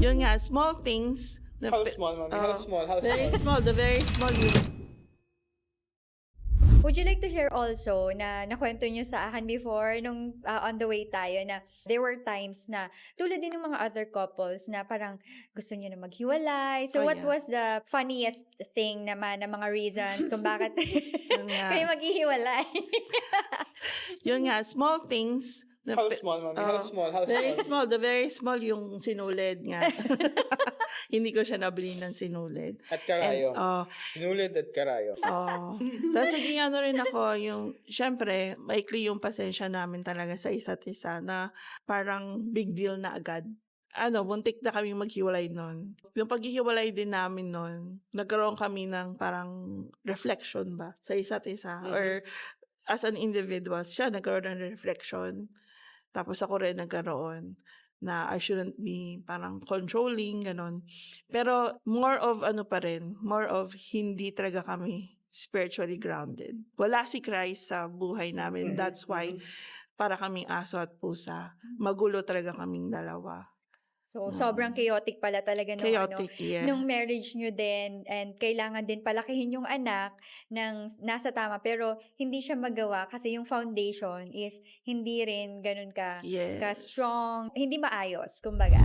Yun nga, small things. How small, mommy? How small? How Very small? small, the very small. Would you like to share also na nakwento nyo sa akin before nung on the way tayo na there were times na tulad din ng mga other couples na parang gusto nyo na maghiwalay. So Oh, what yeah. was the funniest thing naman na mga reasons kung bakit Yun nga. kayo maghihiwalay? Yun nga, small things. How small, mommy? How small? How Very small? small, the very small yung sinulid nga. Hindi ko siya nabili ng sinulid. At karayo. And, Sinulid at karayo. Tapos naging ano rin ako, yung, syempre, maikli yung pasensya namin talaga sa isa't isa na parang big deal na agad. Buntik na kami maghiwalay nun. Yung paghihiwalay din namin nun, nagkaroon kami ng parang reflection ba sa isa't isa. Or as an individual, siya nagkaroon ng reflection. Tapos ako rin nagkaroon na I shouldn't be parang controlling, ganon. Pero more of more of hindi talaga kami spiritually grounded. Wala si Christ sa buhay namin. That's why para kaming aso at pusa. Magulo talaga kaming dalawa. So sobrang chaotic pala talaga nung Chaotic, yes. nung marriage nyo din, and kailangan din palakihin yung anak ng nasa tama pero hindi siya magawa kasi yung foundation is hindi rin ganun ka Yes. strong, hindi maayos kumbaga.